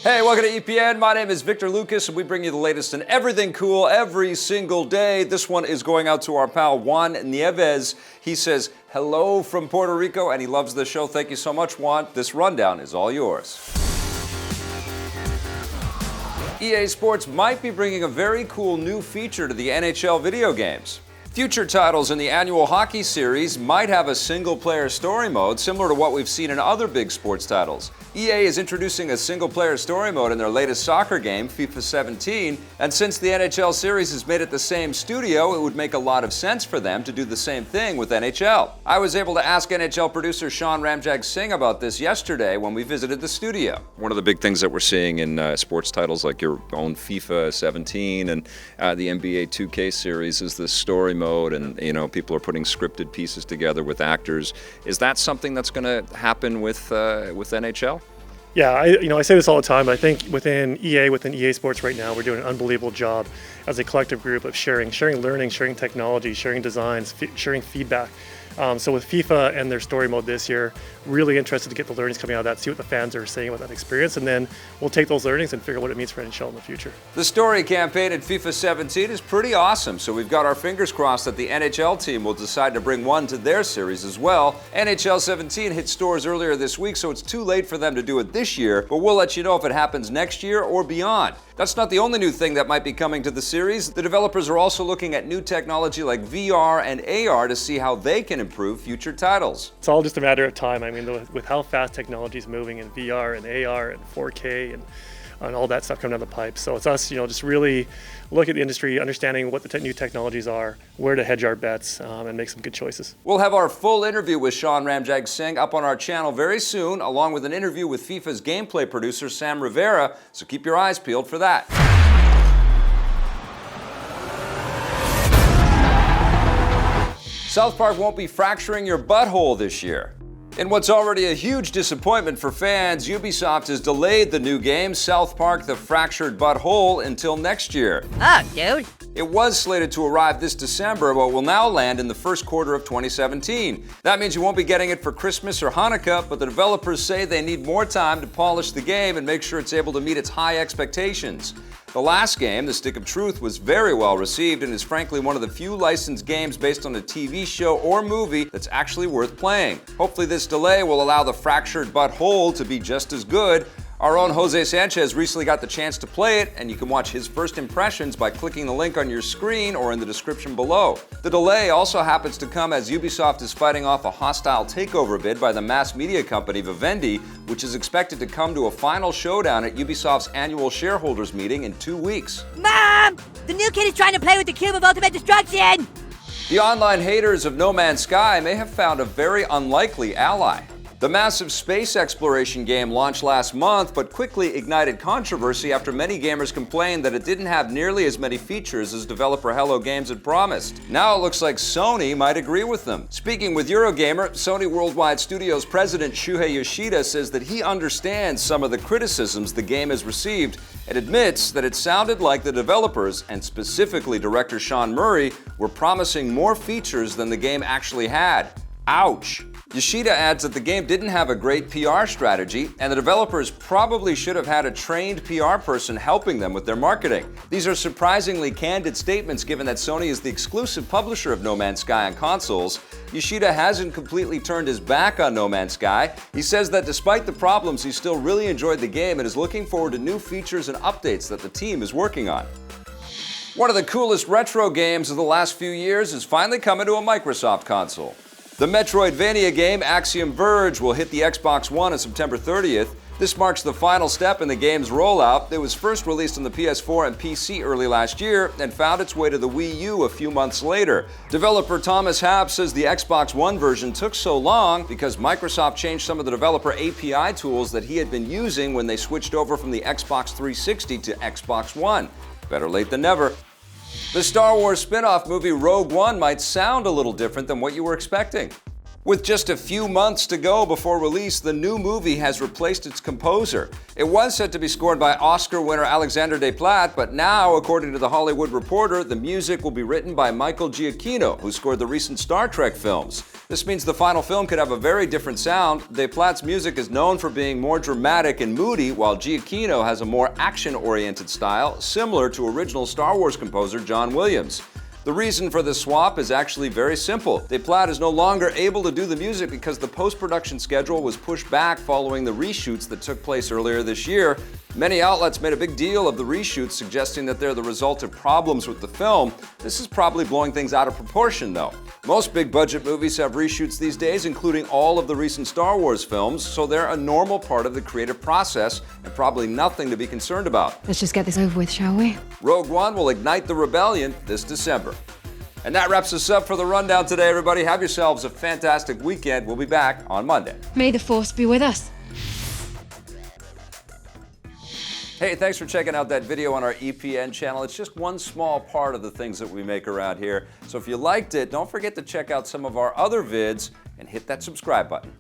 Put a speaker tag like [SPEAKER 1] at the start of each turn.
[SPEAKER 1] Hey, welcome to EPN. My name is Victor Lucas, and we bring you the latest in everything cool every single day. This one is going out to our pal Juan Nieves. He says, hello from Puerto Rico, and he loves the show. Thank you so much, Juan. This rundown is all yours. EA Sports might be bringing a very cool new feature to the NHL video games. Future titles in the annual hockey series might have a single-player story mode similar to what we've seen in other big sports titles. EA is introducing a single-player story mode in their latest soccer game, FIFA 17, and since the NHL series is made at the same studio, it would make a lot of sense for them to do the same thing with NHL. I was able to ask NHL producer Sean Ramjagsingh about this yesterday when we visited the studio. One of the big things that we're seeing in sports titles like your own FIFA 17 and the NBA 2K series is the story mode, and people are putting scripted pieces together with actors. Is that something that's going to happen with NHL?
[SPEAKER 2] Yeah, I say this all the time. I think within EA Sports right now, we're doing an unbelievable job as a collective group of sharing learning, sharing technology, sharing designs, sharing feedback. So with FIFA and their story mode this year, really interested to get the learnings coming out of that, see what the fans are saying about that experience, and then we'll take those learnings and figure out what it means for NHL in the future.
[SPEAKER 1] The story campaign in FIFA 17 is pretty awesome, so we've got our fingers crossed that the NHL team will decide to bring one to their series as well. NHL 17 hit stores earlier this week, so it's too late for them to do it this year, but we'll let you know if it happens next year or beyond. That's not the only new thing that might be coming to the series. The developers are also looking at new technology like VR and AR to see how they can improve future titles.
[SPEAKER 2] It's all just a matter of time. I mean, with how fast technology is moving in VR and AR and 4K and all that stuff coming down the pipe. So it's us, just really look at the industry, understanding what the new technologies are, where to hedge our bets, and make some good choices.
[SPEAKER 1] We'll have our full interview with Sean Ramjagsingh up on our channel very soon, along with an interview with FIFA's gameplay producer, Sam Rivera, so keep your eyes peeled for that. South Park won't be fracturing your butthole this year. In what's already a huge disappointment for fans, Ubisoft has delayed the new game, South Park: The Fractured Butthole, until next year.
[SPEAKER 3] Oh, dude.
[SPEAKER 1] It was slated to arrive this December, but will now land in the first quarter of 2017. That means you won't be getting it for Christmas or Hanukkah, but the developers say they need more time to polish the game and make sure it's able to meet its high expectations. The last game, The Stick of Truth, was very well received and is frankly one of the few licensed games based on a TV show or movie that's actually worth playing. Hopefully this delay will allow The Fractured Butthole to be just as good. Our own Jose Sanchez recently got the chance to play it, and you can watch his first impressions by clicking the link on your screen or in the description below. The delay also happens to come as Ubisoft is fighting off a hostile takeover bid by the mass media company Vivendi, which is expected to come to a final showdown at Ubisoft's annual shareholders meeting in 2 weeks.
[SPEAKER 3] Mom! The new kid is trying to play with the Cube of Ultimate Destruction!
[SPEAKER 1] The online haters of No Man's Sky may have found a very unlikely ally. The massive space exploration game launched last month, but quickly ignited controversy after many gamers complained that it didn't have nearly as many features as developer Hello Games had promised. Now it looks like Sony might agree with them. Speaking with Eurogamer, Sony Worldwide Studios president Shuhei Yoshida says that he understands some of the criticisms the game has received and admits that it sounded like the developers, and specifically director Sean Murray, were promising more features than the game actually had. Ouch! Yoshida adds that the game didn't have a great PR strategy, and the developers probably should have had a trained PR person helping them with their marketing. These are surprisingly candid statements given that Sony is the exclusive publisher of No Man's Sky on consoles. Yoshida hasn't completely turned his back on No Man's Sky. He says that despite the problems, he still really enjoyed the game and is looking forward to new features and updates that the team is working on. One of the coolest retro games of the last few years is finally coming to a Microsoft console. The Metroidvania game Axiom Verge will hit the Xbox One on September 30th. This marks the final step in the game's rollout. It was first released on the PS4 and PC early last year and found its way to the Wii U a few months later. Developer Thomas Happ says the Xbox One version took so long because Microsoft changed some of the developer API tools that he had been using when they switched over from the Xbox 360 to Xbox One. Better late than never. The Star Wars spin-off movie Rogue One might sound a little different than what you were expecting. With just a few months to go before release, the new movie has replaced its composer. It was set to be scored by Oscar winner Alexander Desplat, but now, according to The Hollywood Reporter, the music will be written by Michael Giacchino, who scored the recent Star Trek films. This means the final film could have a very different sound. Desplat's music is known for being more dramatic and moody, while Giacchino has a more action-oriented style, similar to original Star Wars composer John Williams. The reason for this swap is actually very simple. Desplat is no longer able to do the music because the post-production schedule was pushed back following the reshoots that took place earlier this year. Many outlets made a big deal of the reshoots, suggesting that they're the result of problems with the film. This is probably blowing things out of proportion, though. Most big-budget movies have reshoots these days, including all of the recent Star Wars films, so they're a normal part of the creative process and probably nothing to be concerned about.
[SPEAKER 4] Let's just get this over with, shall we?
[SPEAKER 1] Rogue One will ignite the rebellion this December. And that wraps us up for the rundown today, everybody. Have yourselves a fantastic weekend. We'll be back on Monday.
[SPEAKER 4] May the Force be with us.
[SPEAKER 1] Hey, thanks for checking out that video on our EPN channel. It's just one small part of the things that we make around here. So if you liked it, don't forget to check out some of our other vids and hit that subscribe button.